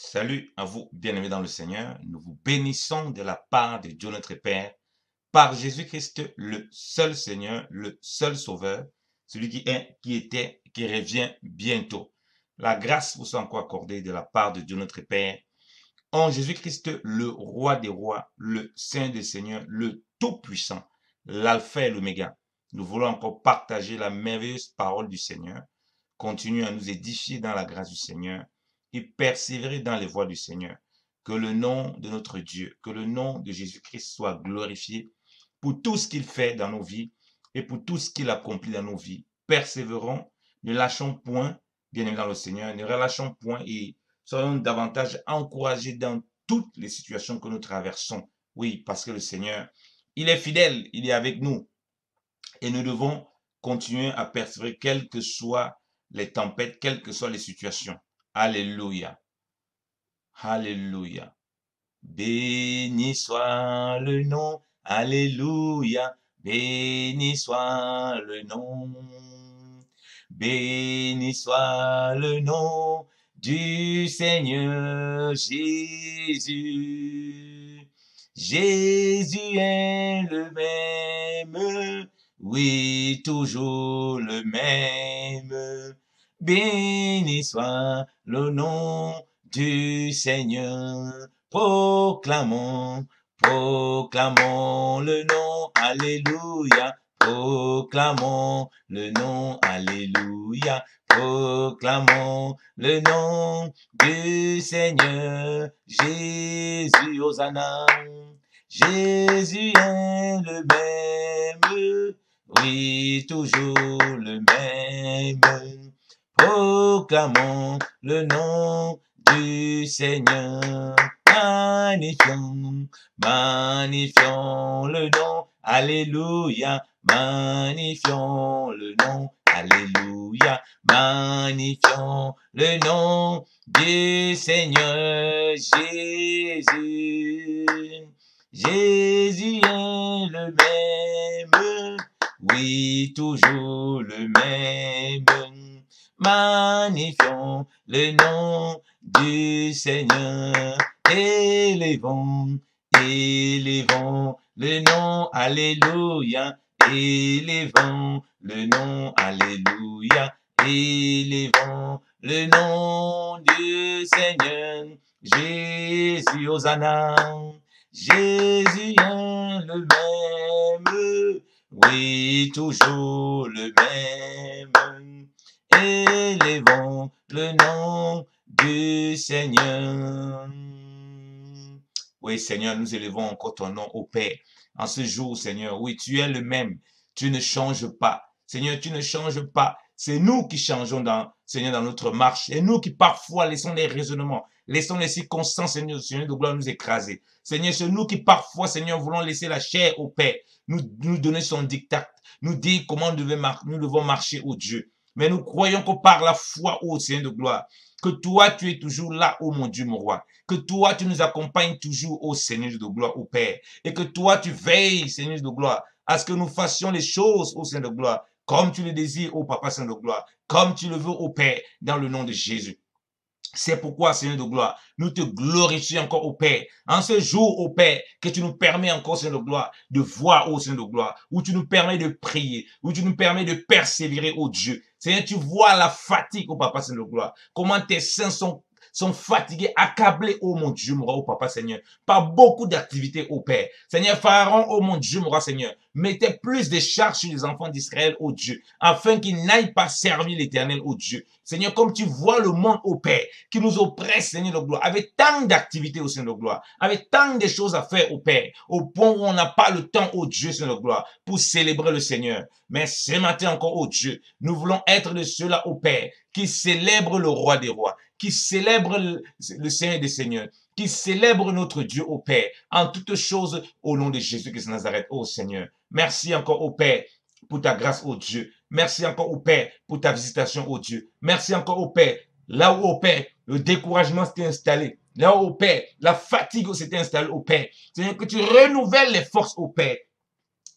Salut à vous, bien-aimés dans le Seigneur. Nous vous bénissons de la part de Dieu notre Père, par Jésus-Christ, le seul Seigneur, le seul Sauveur, celui qui est, qui était, qui revient bientôt. La grâce vous soit encore accordée de la part de Dieu notre Père, en Jésus-Christ, le roi des rois, le Saint des seigneurs, le Tout-Puissant, l'Alpha et l'Oméga. Nous voulons encore partager la merveilleuse parole du Seigneur. Continuez à nous édifier dans la grâce du Seigneur et persévérer dans les voies du Seigneur. Que le nom de notre Dieu, que le nom de Jésus-Christ soit glorifié pour tout ce qu'il fait dans nos vies et pour tout ce qu'il accomplit dans nos vies. Persévérons, ne lâchons point, bien aimés dans le Seigneur, ne relâchons point et soyons davantage encouragés dans toutes les situations que nous traversons. Oui, parce que le Seigneur, il est fidèle, il est avec nous. Et nous devons continuer à persévérer, quelles que soient les tempêtes, quelles que soient les situations. Alléluia. Alléluia. Béni soit le nom. Alléluia. Béni soit le nom. Béni soit le nom du Seigneur Jésus. Jésus est le même, oui, toujours le même. Béni soit le nom du Seigneur. Proclamons, proclamons le nom, alléluia. Proclamons le nom, alléluia. Proclamons le nom du Seigneur Jésus, Hosanna. Jésus est le même, oui, toujours le même. Proclamons le nom du Seigneur. Magnifions, magnifions le nom, alléluia. Magnifions le nom, alléluia. Magnifions le nom du Seigneur Jésus. Jésus est le même, oui, toujours le même. Magnifions le nom du Seigneur. Élevons, élevons le nom, alléluia. Élevons le nom, alléluia. Élevons le nom du Seigneur. Jésus, Hosanna. Jésus est le même, oui, toujours le même. Élevons le nom du Seigneur. Oui, Seigneur, nous élevons encore ton nom au Père. En ce jour, Seigneur, oui, tu es le même. Tu ne changes pas. Seigneur, tu ne changes pas. C'est nous qui changeons Seigneur, dans notre marche. Et nous qui parfois laissons les raisonnements, laissons les circonstances, Seigneur de gloire, nous écraser. Seigneur, c'est nous qui parfois, Seigneur, voulons laisser la chair au Père, nous donner son dictat, nous dire comment nous devons marcher au Dieu. Mais nous croyons que par la foi, ô Seigneur de gloire, que toi, tu es toujours là, ô mon Dieu, mon roi. Que toi, tu nous accompagnes toujours, ô Seigneur de gloire, ô Père. Et que toi, tu veilles, Seigneur de gloire, à ce que nous fassions les choses, ô Seigneur de gloire, comme tu le désires, ô Papa Saint de gloire, comme tu le veux, ô Père, dans le nom de Jésus. C'est pourquoi, Seigneur de gloire, nous te glorifions encore au Père. En ce jour, au Père, que tu nous permets encore, Seigneur de gloire, de voir, ô Seigneur de gloire, où tu nous permets de prier, où tu nous permets de persévérer, ô Dieu. Seigneur, tu vois la fatigue, ô Papa, Seigneur de gloire. Comment tes saints sont fatigués, accablés, oh mon Dieu, mon roi, oh Papa Seigneur, par beaucoup d'activités, oh Père. Seigneur, Pharaon, oh mon Dieu, mon roi Seigneur, mettez plus de charges sur les enfants d'Israël, oh Dieu, afin qu'ils n'aillent pas servir l'Éternel, oh Dieu. Seigneur, comme tu vois le monde, oh Père, qui nous oppresse, Seigneur de gloire, avec tant d'activités, oh Seigneur de gloire, avec tant de choses à faire, oh Père, au point où on n'a pas le temps, oh Dieu, Seigneur de gloire, pour célébrer le Seigneur. Mais ce matin encore, oh Dieu, nous voulons être de ceux-là, oh Père, qui célèbrent le roi des rois, qui célèbre le Seigneur des Seigneurs, qui célèbre notre Dieu au Père, en toutes choses, au nom de Jésus-Christ de Nazareth, ô Seigneur. Merci encore au Père pour ta grâce, ô Dieu. Merci encore au Père pour ta visitation, ô Dieu. Merci encore au Père, là où, au Père, le découragement s'était installé, là où, au Père, la fatigue s'était installée, au Père. Seigneur, que tu renouvelles les forces, au Père.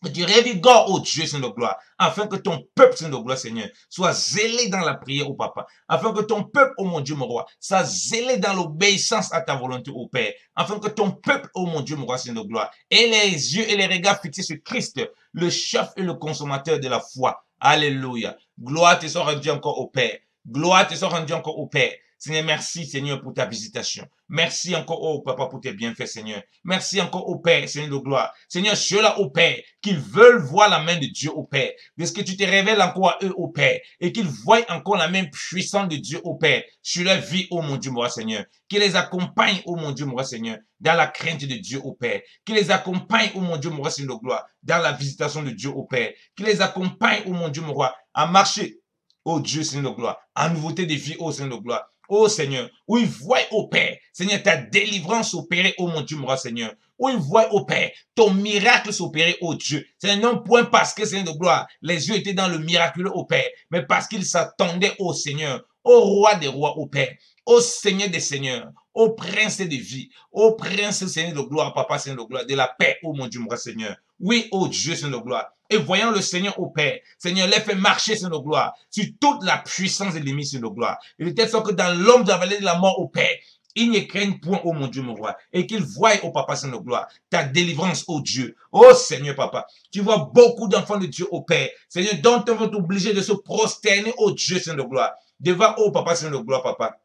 Que tu revigores, oh Dieu, Seigneur de gloire, afin que ton peuple, Seigneur de gloire, Seigneur, soit zélé dans la prière, oh Papa, afin que ton peuple, oh mon Dieu, mon roi, soit zélé dans l'obéissance à ta volonté, oh Père, afin que ton peuple, oh mon Dieu, mon roi, Seigneur de gloire, ait les yeux et les regards fixés sur Christ, le chef et le consommateur de la foi. Alléluia. Gloire te soit rendue encore au Père. Gloire te soit rendue encore au Père. Seigneur, merci, Seigneur, pour ta visitation. Merci encore, oh Papa, pour tes bienfaits, Seigneur. Merci encore au Père, Seigneur de gloire. Seigneur, ceux-là, au Père, qu'ils veulent voir la main de Dieu, au Père. De ce que tu te révèles encore à eux, au Père. Et qu'ils voient encore la main puissante de Dieu, au Père, sur leur vie, oh mon Dieu, mon roi, Seigneur. Qu'il les accompagne, oh mon Dieu, mon roi, Seigneur, dans la crainte de Dieu, au Père. Qu'il les accompagne, oh mon Dieu, mon roi, Seigneur de gloire, dans la visitation de Dieu, au Père. Qu'il les accompagne, oh mon Dieu, mon roi, à marcher, oh Dieu, Seigneur de gloire, en nouveauté de vie, oh Seigneur de gloire. Oh Seigneur, où ils voient au Père, Seigneur, ta délivrance opérée, oh mon Dieu, mon roi, Seigneur. Où ils voient au Père, ton miracle s'opérer, oh Dieu. C'est non point parce que, Seigneur de gloire, les yeux étaient dans le miraculeux au Père, mais parce qu'ils s'attendaient au Seigneur, au roi des rois, au Père, au Seigneur des seigneurs, au prince de vie, au prince, Seigneur de gloire, Papa, Seigneur de gloire, de la paix, oh mon Dieu, mon roi, Seigneur. Oui, oh Dieu, Seigneur de gloire. Et voyant le Seigneur au Père, Seigneur, les fait marcher, Seigneur de gloire, sur toute la puissance de l'ennemi, Seigneur de gloire. Et de telle sorte que dans l'homme de la vallée de la mort au Père, ils ne craignent point, oh mon Dieu, mon roi, et qu'ils voient, oh Papa, Seigneur de gloire, ta délivrance, oh Dieu. Oh Seigneur, Papa, tu vois beaucoup d'enfants de Dieu au Père, Seigneur, dont on va être obligé de se prosterner, oh Dieu, Seigneur de gloire, devant, oh Papa, Seigneur de gloire, Papa.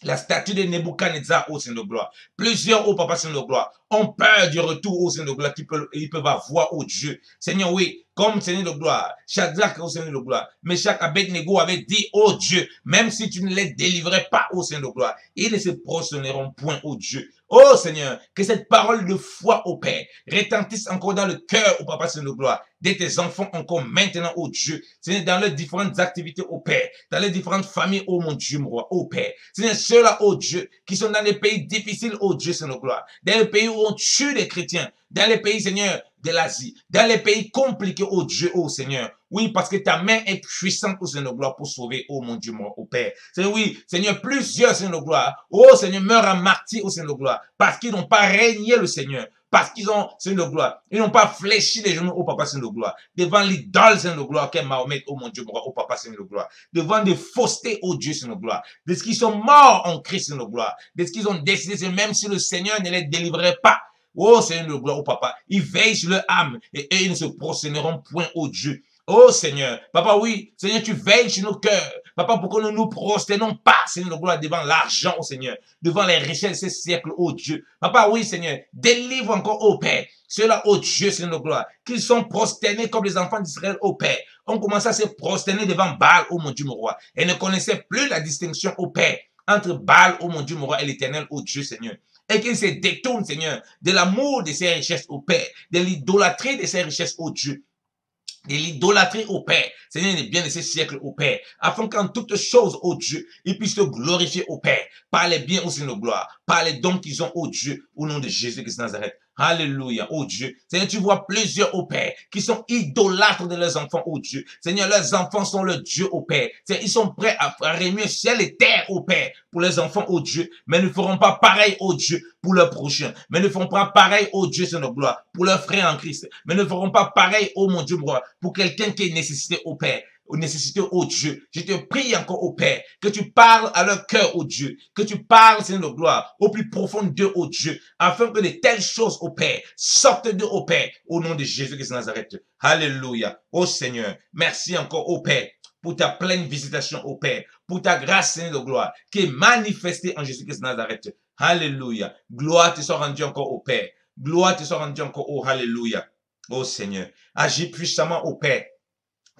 La statue de Nebuchadnezzar au Seigneur de gloire. Plusieurs, oh Papa Seigneur de gloire, ont peur du retour au Seigneur de gloire qu'ils peuvent avoir, oh Dieu. Seigneur, oui, comme Seigneur de gloire, Shadrach au Seigneur de gloire, Meshach, Abednego avait dit, oh Dieu, même si tu ne les délivrais pas, oh Seigneur de gloire, ils ne se prosterneront point, oh Dieu. Oh Seigneur, que cette parole de foi, au Père, retentisse encore dans le cœur, oh Papa Seigneur de gloire, de tes enfants encore maintenant, oh Dieu. Seigneur, dans leurs différentes activités, oh Père, dans les différentes familles, oh mon Dieu, mon roi, oh Père. Seigneur, ceux-là, oh Dieu, qui sont dans les pays difficiles, oh Dieu, Seigneur de gloire, dans les pays où on tue les chrétiens, dans les pays, Seigneur, de l'Asie, dans les pays compliqués, oh Dieu, oh Seigneur. Oui, parce que ta main est puissante, oh Seigneur de gloire, pour sauver, oh mon Dieu, mon oh Père. Seigneur, oui, Seigneur, plusieurs, Seigneur de gloire, oh Seigneur, meurent en martyr, oh Seigneur de gloire, parce qu'ils n'ont pas régné le Seigneur, parce qu'ils ont, Seigneur de gloire, ils n'ont pas fléchi les genoux, oh Papa, Seigneur de gloire, devant l'idole, Seigneur de gloire, qu'est Mahomet, oh mon Dieu, mon roi, oh Papa, Seigneur de gloire, devant des faussetés, oh Dieu, Seigneur de gloire, de ce qu'ils sont morts en Christ, Seigneur de gloire, de ce qu'ils ont décidé, même si le Seigneur ne les délivrait pas. Oh Seigneur de gloire, oh Papa, ils veillent sur leur âme et ils ne se prosterneront point, oh Dieu. Oh Seigneur, Papa, oui, Seigneur, tu veilles sur nos cœurs. Papa, pour que nous ne nous prosternons pas, Seigneur de gloire, devant l'argent, oh Seigneur, devant les richesses de ces siècles, oh Dieu. Papa, oui, Seigneur, délivre encore, oh Père, ceux-là, oh Dieu, Seigneur de gloire, qu'ils sont prosternés comme les enfants d'Israël, oh Père. On commençait à se prosterner devant Baal, oh mon Dieu, mon roi, et ne connaissaient plus la distinction, oh Père, entre Baal, oh mon Dieu, mon roi, et l'éternel, oh Dieu, Seigneur. Et qu'il se détourne, Seigneur, de l'amour de ses richesses au Père, de l'idolâtrie de ses richesses au Dieu, de l'idolâtrie au Père, Seigneur, les biens de ces siècles au Père, afin qu'en toutes choses, ô Dieu, ils puissent te glorifier au Père, par les biens aussi de gloire, par les dons qu'ils ont, ô Dieu, au nom de Jésus-Christ de Nazareth. Alléluia, oh Dieu. Seigneur, tu vois plusieurs, oh Père, qui sont idolâtres de leurs enfants, oh Dieu. Seigneur, leurs enfants sont le Dieu, oh Père. Seigneur, ils sont prêts à remuer ciel et terre, oh Père, pour les enfants, oh Dieu. Mais ne feront pas pareil, oh Dieu, pour leurs prochains. Mais ne feront pas pareil, oh Dieu, c'est notre gloire, pour leurs frères en Christ. Mais ne feront pas pareil, oh mon Dieu, pour quelqu'un qui est nécessité, oh Père. Aux nécessités, oh Dieu. Je te prie encore, oh Père, que tu parles à leur cœur, oh Dieu, que tu parles, Seigneur de gloire, au plus profond d'eux, oh Dieu, afin que de telles choses, oh Père, sortent d'eux, oh Père, au nom de Jésus-Christ de Nazareth. Alléluia. Oh Seigneur, merci encore, oh Père, pour ta pleine visitation, oh Père, pour ta grâce, Seigneur de gloire, qui est manifestée en Jésus-Christ de Nazareth. Alléluia. Gloire te soit rendue encore, oh Père. Gloire te soit rendue encore, oh Alléluia. Oh Seigneur, agis puissamment, oh Père.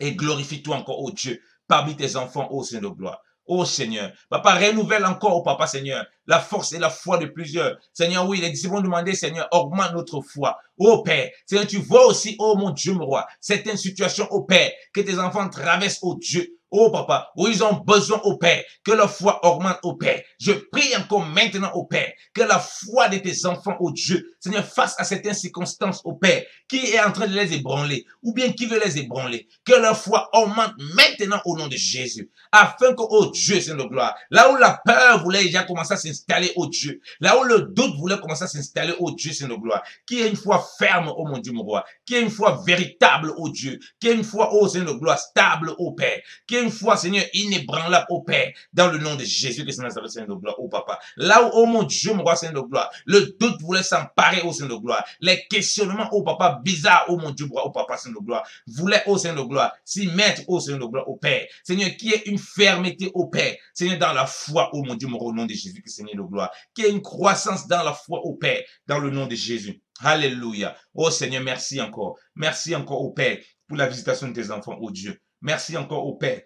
Et glorifie-toi encore, oh Dieu, parmi tes enfants, oh Seigneur de gloire. Oh Seigneur, Papa, renouvelle encore, oh Papa Seigneur, la force et la foi de plusieurs. Seigneur, oui, les disciples ont demandé, Seigneur, augmente notre foi. Oh Père, Seigneur, tu vois aussi, oh mon Dieu, mon roi, certaines situations, oh Père, que tes enfants traversent, oh Dieu. oh papa, où ils ont besoin, oh Père, que leur foi augmente, oh Père. Je prie encore maintenant, oh Père, que la foi de tes enfants, oh Dieu, Seigneur, face à certaines circonstances, oh Père, qui est en train de les ébranler, ou bien qui veut les ébranler, que leur foi augmente maintenant au nom de Jésus, afin que, oh Dieu, Seigneur de gloire, là où la peur voulait déjà commencer à s'installer, oh Dieu, là où le doute voulait commencer à s'installer, oh Dieu, Seigneur de gloire, qui est une foi ferme, oh mon Dieu, mon roi, qui est une foi véritable, oh Dieu, qui est une foi, oh Seigneur de gloire, stable, oh Père, qui est une foi, Seigneur, inébranlable, oh Père, dans le nom de Jésus Christ de Nazareth, Seigneur de gloire, oh Papa. Là où, oh mon Dieu, mon roi, Seigneur de gloire, le doute voulait s'emparer, oh Seigneur de gloire, les questionnements, oh Papa, bizarres, oh mon Dieu, mon roi, oh Papa, Seigneur de gloire, voulait, oh Seigneur de gloire, s'y mettre, oh Seigneur de gloire, oh Père, Seigneur, qui est une fermeté, oh Père, Seigneur, dans la foi, oh mon Dieu, mon roi, au nom de Jésus Christ, Seigneur de gloire, qui est une croissance dans la foi, oh Père, dans le nom de Jésus. Alléluia. Oh Seigneur, merci encore. Merci encore, oh Père, pour la visitation de tes enfants, oh Dieu. Merci encore, oh Père.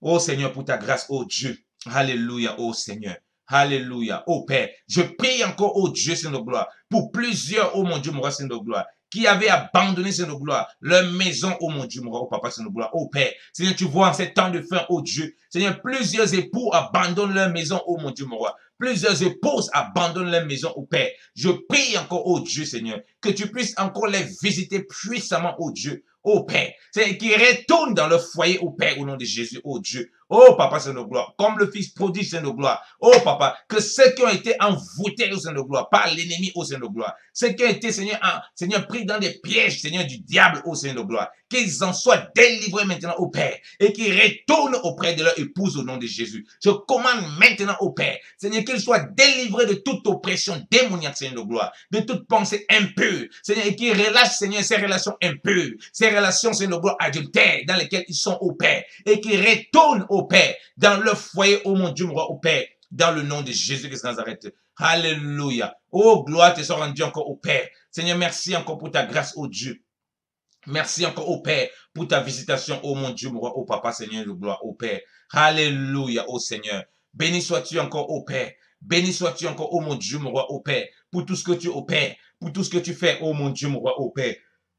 Oh Seigneur, pour ta grâce, oh Dieu. Alléluia, oh Seigneur. Alléluia, oh Père. Je prie encore, oh Dieu, Seigneur de gloire, pour plusieurs, oh mon Dieu, mon roi, Seigneur de gloire, qui avaient abandonné, Seigneur de gloire, leur maison, oh mon Dieu, mon roi, oh Papa, Seigneur de gloire, oh Père. Seigneur, tu vois en ces temps de fin, oh Dieu. Seigneur, plusieurs époux abandonnent leur maison, oh mon Dieu, mon roi. Plusieurs épouses abandonnent leur maison, oh Père. Je prie encore, oh Dieu, Seigneur, que tu puisses encore les visiter puissamment, oh Dieu, oh Père. C'est qui retournent dans leur foyer, oh Père, au nom de Jésus, oh Dieu. Oh Papa, Seigneur de gloire, comme le Fils prodigue, Seigneur de gloire. Oh Papa, que ceux qui ont été envoûtés, au Seigneur de gloire, par l'ennemi, au Seigneur de gloire. Ceux qui ont été, Seigneur, Seigneur, pris dans des pièges, Seigneur, du diable, au Seigneur de gloire. Qu'ils en soient délivrés maintenant, au Père. Et qu'ils retournent auprès de leur épouse, au nom de Jésus. Je commande maintenant, au Père, Seigneur, qu'ils soient délivrés de toute oppression démoniaque, Seigneur de gloire. De toute pensée impure. Seigneur, et qu'ils relâchent, Seigneur, ces relations impures. Ces relations, Seigneur de gloire, adultères, dans lesquelles ils sont, au Père. Et qu'ils retournent, au Père, dans leur foyer, oh mon Dieu, mon roi, au Père, dans le nom de Jésus-Christ de Nazareth. Alléluia. Oh, gloire te soit rendue encore au Père. Seigneur, merci encore pour ta grâce, oh Dieu. Merci encore au Père pour ta visitation, oh mon Dieu, mon roi, oh Papa, Seigneur de gloire, au Père. Alléluia, oh Seigneur. Béni sois-tu encore, au Père. Béni sois-tu encore, oh mon Dieu, mon roi, au Père, pour tout ce que tu, au Père, pour tout ce que tu fais, oh mon Dieu, mon roi, au Père.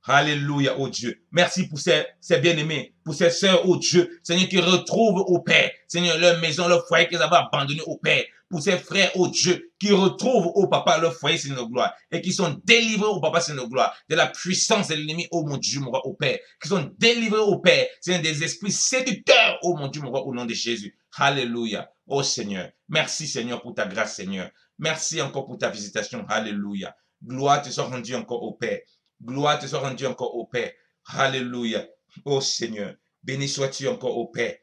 Alléluia, oh Dieu. Merci pour ces bien-aimés, pour ces sœurs, oh Dieu. Seigneur, qui retrouvent, au Père, Seigneur, leur maison, leur foyer qu'ils avaient abandonné, au Père. Pour ces frères, oh Dieu, qui retrouvent, oh Papa, leur foyer, Seigneur de gloire. Et qui sont délivrés, oh Papa, Seigneur de gloire, de la puissance de l'ennemi, oh mon Dieu, mon roi, au Père. Qui sont délivrés, au Père, Seigneur, des esprits séducteurs, oh mon Dieu, mon roi, au nom de Jésus. Alléluia. Oh Seigneur. Merci, Seigneur, pour ta grâce, Seigneur. Merci encore pour ta visitation. Alléluia. Gloire te soit rendue encore au Père. Gloire te soit rendue encore au Père. Alléluia. Oh Seigneur. Béni sois-tu encore au Père.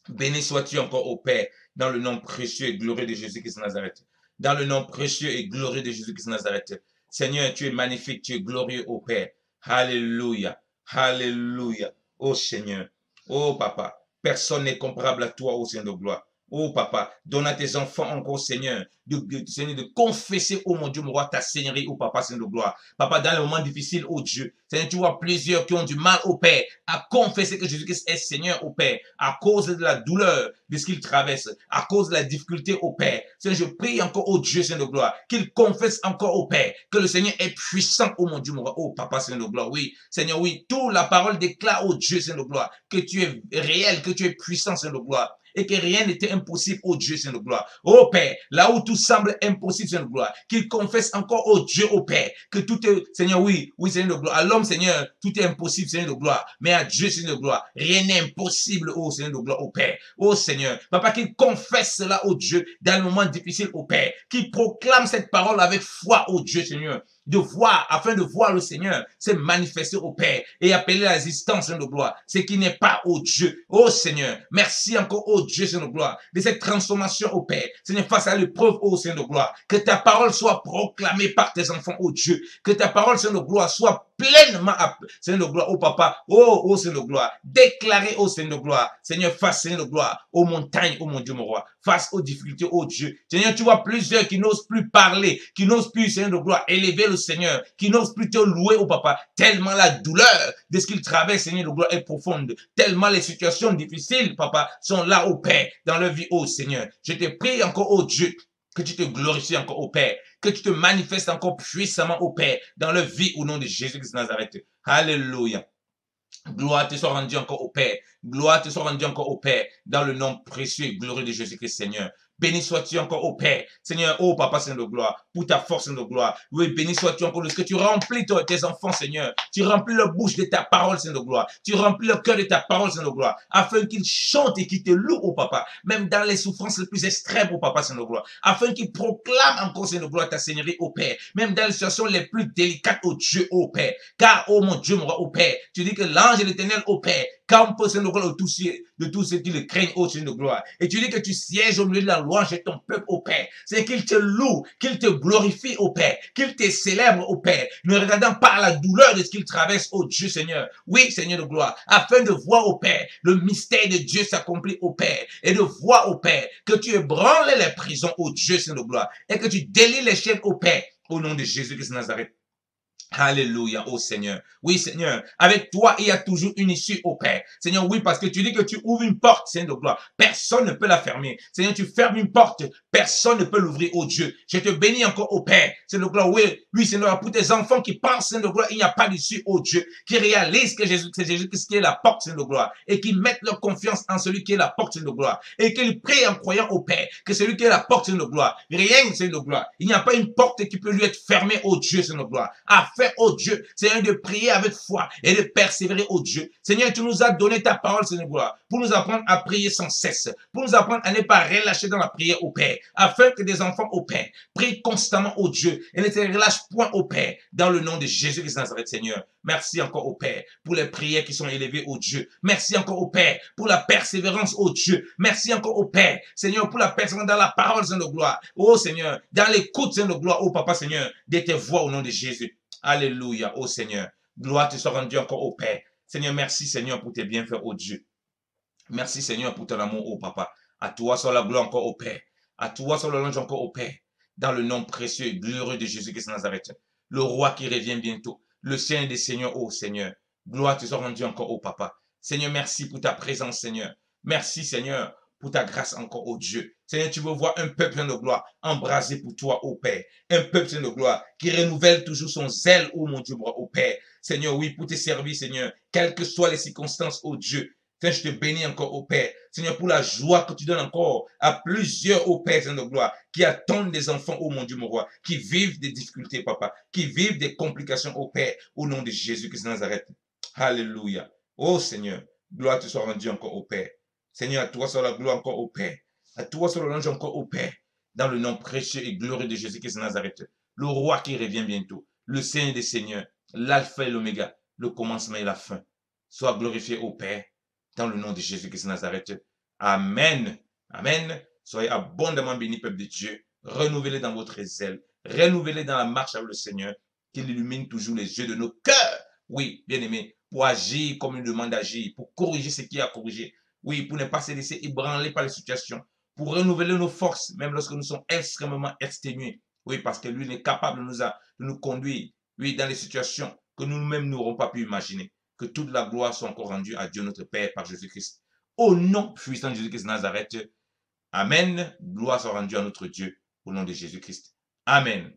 Béni sois-tu encore au Père. Dans le nom précieux et glorieux de Jésus-Christ de Nazareth. Dans le nom précieux et glorieux de Jésus-Christ de Nazareth. Seigneur, tu es magnifique, tu es glorieux au Père. Alléluia. Alléluia. Oh Seigneur. Oh Papa. Personne n'est comparable à toi, ô Seigneur de gloire. Oh Papa, donne à tes enfants encore, Seigneur, Seigneur, de confesser, oh mon Dieu, mon roi, ta Seigneurie, oh Papa, Seigneur de gloire. Papa, dans les moments difficiles, oh Dieu, Seigneur, tu vois plusieurs qui ont du mal, au Père, à confesser que Jésus-Christ est Seigneur, au Père, à cause de la douleur de ce qu'ils traversent, à cause de la difficulté, au Père. Seigneur, je prie encore, oh Dieu, Seigneur de gloire, qu'ils confessent encore, au Père, que le Seigneur est puissant, oh mon Dieu, mon roi, oh Papa, Seigneur de gloire. Oui, Seigneur, oui, toute la parole déclare, oh Dieu, Seigneur de gloire, que tu es réel, que tu es puissant, Seigneur de gloire. Et que rien n'était impossible, oh Dieu, Seigneur de gloire. Oh Père, là où tout semble impossible, Seigneur de gloire, qu'il confesse encore, oh Dieu, oh Père, que tout est, Seigneur, oui, Seigneur de gloire. À l'homme, Seigneur, tout est impossible, Seigneur de gloire. Mais à Dieu, Seigneur de gloire, rien n'est impossible, oh Seigneur de gloire, oh Père. Oh Seigneur, Papa, qu'il confesse cela, oh Dieu, dans le moment difficile, oh Père. Qu'il proclame cette parole avec foi, oh Dieu, Seigneur. De voir, afin de voir le Seigneur se manifester au Père et appeler l'existence de gloire, ce qui n'est pas au Dieu. Oh Seigneur, merci encore au Dieu, Seigneur de gloire, de cette transformation au Père. Seigneur, face à l'épreuve, oh Seigneur de gloire, que ta parole soit proclamée par tes enfants, oh Dieu, que ta parole, Seigneur de gloire, soit pleinement, Seigneur de gloire, oh Papa, oh Seigneur de gloire, déclaré, oh Seigneur de gloire, Seigneur, face, Seigneur de gloire, aux montagnes, oh mon Dieu, mon roi, face aux difficultés, oh Dieu. Seigneur, tu vois plusieurs qui n'osent plus parler, qui n'osent plus, Seigneur de gloire, élever le Seigneur, qui n'osent plus te louer, oh Papa, tellement la douleur de ce qu'ils traversent, Seigneur de gloire, est profonde, tellement les situations difficiles, Papa, sont là, oh Père, dans leur vie, oh Seigneur. Je te prie encore, oh Dieu, que tu te glorifies encore, au Père, que tu te manifestes encore puissamment, au Père, dans leur vie, au nom de Jésus-Christ de Nazareth. Alléluia. Gloire te soit rendue encore au Père. Gloire te soit rendue encore au Père. Dans le nom précieux et glorieux de Jésus-Christ, Seigneur. Béni sois-tu encore au Père. Seigneur, oh Papa, Seigneur de gloire, pour ta force, Seigneur de gloire. Oui, béni sois-tu encore de ce que tu remplis tes enfants, Seigneur. Tu remplis leur bouche de ta parole, Seigneur de gloire. Tu remplis leur cœur de ta parole, Seigneur de gloire. Afin qu'ils chantent et qu'ils te louent, oh Papa. Même dans les souffrances les plus extrêmes, oh Papa, Seigneur de gloire. Afin qu'ils proclament encore, Seigneur de gloire, ta Seigneurie, oh Père. Même dans les situations les plus délicates, oh Dieu, oh Père. Car, oh mon Dieu, mon roi, oh Père. Tu dis que l'ange de l'éternel, oh Père, campe, Seigneur de gloire, de tous ceux qui le craignent, oh Seigneur de gloire. Et tu dis que tu sièges au milieu de la louange de ton peuple, au Père. C'est qu'il te loue, qu'il te glorifie, au Père, qu'il te célèbre, au Père, ne regardant pas la douleur de ce qu'il traverse, au Dieu Seigneur. Oui, Seigneur de gloire, afin de voir, au Père, le mystère de Dieu s'accomplir, au Père, et de voir, au Père, que tu ébranles les prisons, au Dieu Seigneur de gloire, et que tu délies les chaînes, au Père, au nom de Jésus-Christ de Nazareth. Alléluia, oh Seigneur. Oui, Seigneur, avec toi, il y a toujours une issue, oh Père. Seigneur, oui, parce que tu dis que tu ouvres une porte, Seigneur de gloire. Personne ne peut la fermer. Seigneur, tu fermes une porte. Personne ne peut l'ouvrir, oh Dieu. Je te bénis encore, oh Père. Seigneur de gloire, oui, oui, Seigneur, pour tes enfants qui pensent, Seigneur de gloire, il n'y a pas d'issue, oh Dieu. Qui réalisent que Jésus, c'est Jésus-Christ qui est la porte, Seigneur de gloire. Et qui mettent leur confiance en celui qui est la porte, Seigneur de gloire. Et qu'ils prient en croyant au Père, que celui qui est la porte, Seigneur de gloire. Rien, Seigneur de gloire. Il n'y a pas une porte qui peut lui être fermée, oh Dieu, Seigneur de gloire. Afin, oh Dieu, Seigneur, de prier avec foi et de persévérer, au Dieu. Seigneur, tu nous as donné ta parole, Seigneur, gloire, pour nous apprendre à prier sans cesse, pour nous apprendre à ne pas relâcher dans la prière au Père, afin que des enfants au Père prient constamment au Dieu et ne se relâchent point au Père, dans le nom de Jésus-Christ de Nazareth, Seigneur. Merci encore au Père pour les prières qui sont élevées au Dieu. Merci encore au Père pour la persévérance au Dieu. Merci encore au Père, Seigneur, pour la persévérance dans la parole, Seigneur de gloire. Oh Seigneur, dans l'écoute, Seigneur de gloire, oh Papa, Seigneur, de tes voix au nom de Jésus. Alléluia, oh Seigneur. Gloire te soit rendue encore au Père. Seigneur, merci Seigneur pour tes bienfaits, oh Dieu. Merci Seigneur pour ton amour, oh Papa. À toi soit la gloire encore au Père. À toi soit l'ange encore au Père. Dans le nom précieux et glorieux de Jésus-Christ de Nazareth. Le roi qui revient bientôt. Le Seigneur des Seigneurs, oh Seigneur. Gloire te soit rendue encore au Papa. Seigneur, merci pour ta présence, Seigneur. Merci Seigneur pour ta grâce encore, oh Dieu. Seigneur, tu veux voir un peuple de gloire embrasé pour toi, ô Père. Un peuple de gloire qui renouvelle toujours son zèle, ô mon Dieu, ô Père. Seigneur, oui, pour te servir, Seigneur, quelles que soient les circonstances, ô Dieu. Seigneur, je te bénis encore, ô Père. Seigneur, pour la joie que tu donnes encore à plusieurs, ô Père, Seigneur de gloire, qui attendent des enfants, ô mon Dieu, mon roi, qui vivent des difficultés, papa, qui vivent des complications, ô Père, au nom de Jésus-Christ de Nazareth. Alléluia. Ô Seigneur, gloire te soit rendue encore, ô Père. Seigneur, à toi soit la gloire encore au Père. À toi soit l'ange encore au Père. Dans le nom précieux et glorieux de Jésus-Christ de Nazareth. Le roi qui revient bientôt. Le Seigneur des Seigneurs. L'alpha et l'oméga. Le commencement et la fin. Sois glorifié au Père. Dans le nom de Jésus-Christ de Nazareth. Amen. Amen. Soyez abondamment bénis, peuple de Dieu. Renouvelez dans votre zèle. Renouvelez dans la marche avec le Seigneur. Qu'il illumine toujours les yeux de nos cœurs. Oui, bien aimé. Pour agir comme il demande d'agir. Pour corriger ce qui a corrigé. Oui, pour ne pas se laisser ébranler par les situations. Pour renouveler nos forces, même lorsque nous sommes extrêmement exténués. Oui, parce que lui est capable de nous conduire, oui, dans les situations que nous-mêmes n'aurons pas pu imaginer. Que toute la gloire soit encore rendue à Dieu notre Père par Jésus-Christ. Au nom puissant de Jésus-Christ de Nazareth. Amen. Gloire soit rendue à notre Dieu au nom de Jésus-Christ. Amen.